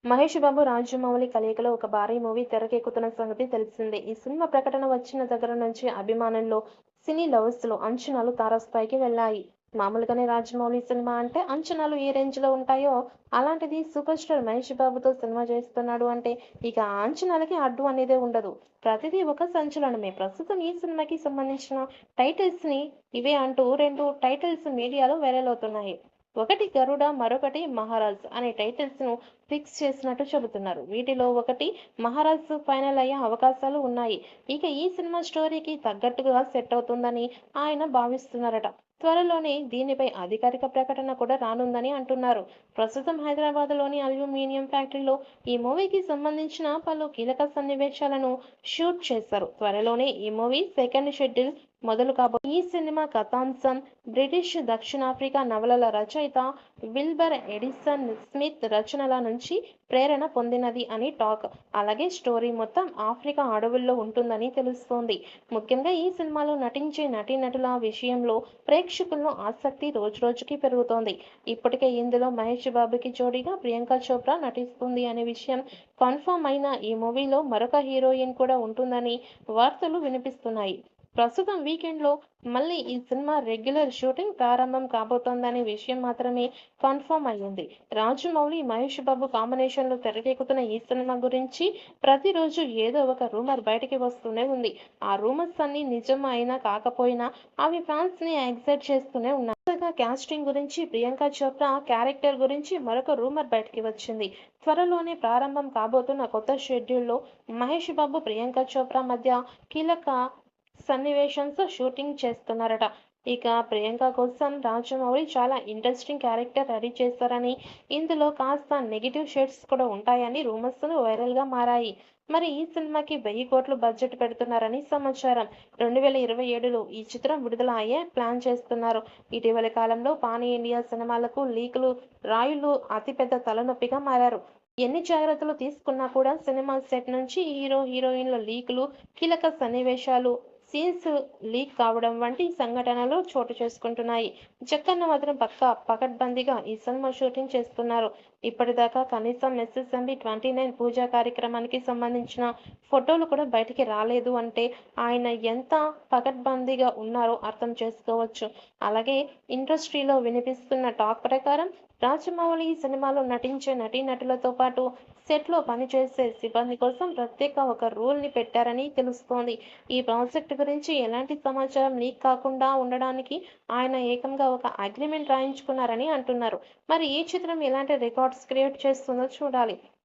మహేష్ బాబు, రాజమౌళి కలయికలో ఒక భారీ మూవీ తెరకెక్కుతున్న సంగతి తెలిసిందే. ఈ సినిమా ప్రకటన వచ్చిన దగ్గర నుంచి అభిమానుల్లో, సినీ లవర్స్‌లో అంచనాలు తారాస్థాయికి వెళ్లాయి. మామూలుగానే రాజమౌళి సినిమా అంటే అంచనాలు ఏ రేంజ్‌లో ఉంటాయో, అలాంటిది సూపర్ స్టార్ మహేష్ బాబుతో సినిమా చేస్తున్నాడు అంటే ఇక ఆ అంచనాలకి అడ్డు అనేదే ఉండదు. ప్రతిదీ ఒక సంచలనమే. ప్రస్తుతం ఈ సినిమాకి సంబంధించిన టైటిల్స్‌ని ఇవే అంటూ 2 టైటిల్స్ మీడియాలో వైరల్ అవుతున్నాయి. ఒకటి గరుడ, మరొకటి మహారాజ్ అనే టైటిల్స్‌ను ఫిక్స్ చేసినట్టు చెబుతున్నారు. వీటిలో ఒకటి మహారాజ్ ఫైనల్ అయ్యే అవకాశాలు ఉన్నాయి. ఇక ఈ సినిమా స్టోరీకి తగ్గట్టుగా సెట్ అవుతుందని ఆయన భావిస్తున్నారట. త్వరలోనే దీనిపై అధికారిక ప్రకటన కూడా రానుందని అంటున్నారు. ప్రస్తుతం హైదరాబాద్‌లోని అల్యూమినియం ఫ్యాక్టరీలో ఈ మూవీకి సంబంధించిన పలు కీలక సన్నివేశాలను షూట్ చేశారు. త్వరలోనే ఈ మూవీ సెకండ్ షెడ్యూల్ మొదలు ఈ సినిమా కథాంశం బ్రిటిష్ దక్షిణాఫ్రికా నవలల రచయిత విల్బర్ ఎడిసన్ స్మిత్ రచనల నుంచి ప్రేరణ పొందినది అని టాక్. అలాగే స్టోరీ మొత్తం ఆఫ్రికా అడవుల్లో ఉంటుందని తెలుస్తోంది. ముఖ్యంగా ఈ సినిమాలో నటించే నటీనటుల విషయంలో ప్రేక్షకుల్లో ఆసక్తి రోజురోజుకి పెరుగుతోంది. ఇప్పటికే ఇందులో మహేష్ బాబుకి జోడీగా ప్రియాంక చోప్రా నటిస్తుంది అనే విషయం కన్ఫర్మ్ అయిన ఈ మూవీలో మరొక హీరోయిన్ కూడా ఉంటుందని వార్తలు వినిపిస్తున్నాయి. ప్రస్తుతం వీకెండ్‌లో మళ్ళీ ఈ సినిమా రెగ్యులర్ షూటింగ్ ప్రారంభం కాబోతోందనే విషయం మాత్రమే కన్ఫర్మ్ అయ్యింది. రాజమౌళి, మహేష్ బాబు కాంబినేషన్‌లో తెరకెక్కుతున్న ఈ సినిమా గురించి ప్రతిరోజు ఏదో ఒక రూమర్ బయటికి వస్తూనే ఉంది. ఆ రూమర్స్ అన్నీ నిజం అయినా కాకపోయినా అవి ఫ్యాన్స్‌ని ఎక్సైట్ చేస్తూనే ఉన్నాయి. తాజాగా కాస్టింగ్ గురించి ప్రియాంక చోప్రా క్యారెక్టర్ గురించి మరొక రూమర్ బయటికి వచ్చింది. త్వరలోనే ప్రారంభం కాబోతున్న కొత్త షెడ్యూల్‌లో మహేష్ బాబు, ప్రియాంక చోప్రా మధ్య కీలక సన్నివేషన్స్ షూటింగ్ చేస్తున్నారట. ఇక ప్రియాంక కోసం రాజమౌళి చాలా ఇంట్రెస్టింగ్ క్యారెక్టర్ రెడీ చేశారని, ఇందులో కాస్త నెగెటివ్ షేడ్స్ కూడా ఉంటాయని రూమర్స్ వైరల్‌గా మారాయి. మరి ఈ సినిమాకి 1000 కోట్లు బడ్జెట్ పెడుతున్నారని సమాచారం. 2027లో ఈ చిత్రం విడుదల అయ్యే ప్లాన్ చేస్తున్నారు. ఇటీవలి కాలంలో పాన్ ఇండియా సినిమాలకు లీకులు రాయుళ్లు అతిపెద్ద తలనొప్పిగా మారారు. ఎన్ని జాగ్రత్తలు తీసుకున్నా కూడా సినిమా సెట్ నుంచి హీరో, హీరోయిన్ల లీకులు, కీలక సన్నివేశాలు, సీన్స్ లీక్ కావడం వంటి సంఘటనలు చోటు చేసుకుంటున్నాయి. జక్కన్న మాత్రం పకడ్బందీగా ఈ సినిమా షూటింగ్ చేస్తున్నారు. ఇప్పటిదాకా కనీసం ఎస్ఎస్ఎంబీ 29 పూజా కార్యక్రమానికి సంబంధించిన ఫోటోలు కూడా బయటికి రాలేదు అంటే ఆయన ఎంత పకడ్బందీగా ఉన్నారో అర్థం చేసుకోవచ్చు. అలాగే ఇండస్ట్రీలో వినిపిస్తున్న టాక్ ప్రకారం రాజమౌళి ఈ సినిమాలో నటించే నటీనటులతో పాటు సెట్లో పనిచేసే సిబ్బంది కోసం ప్రత్యేక ఒక రూల్‌ని పెట్టారని తెలుస్తోంది. ఈ ప్రాజెక్ట్ గురించి ఎలాంటి సమాచారం లీక్ కాకుండా ఉండడానికి ఆయన ఏకంగా ఒక అగ్రీమెంట్ రాయించుకున్నారని అంటున్నారు. మరి ఈ చిత్రం ఎలాంటి రికార్డ్స్ క్రియేట్ చేస్తుందో చూడాలి.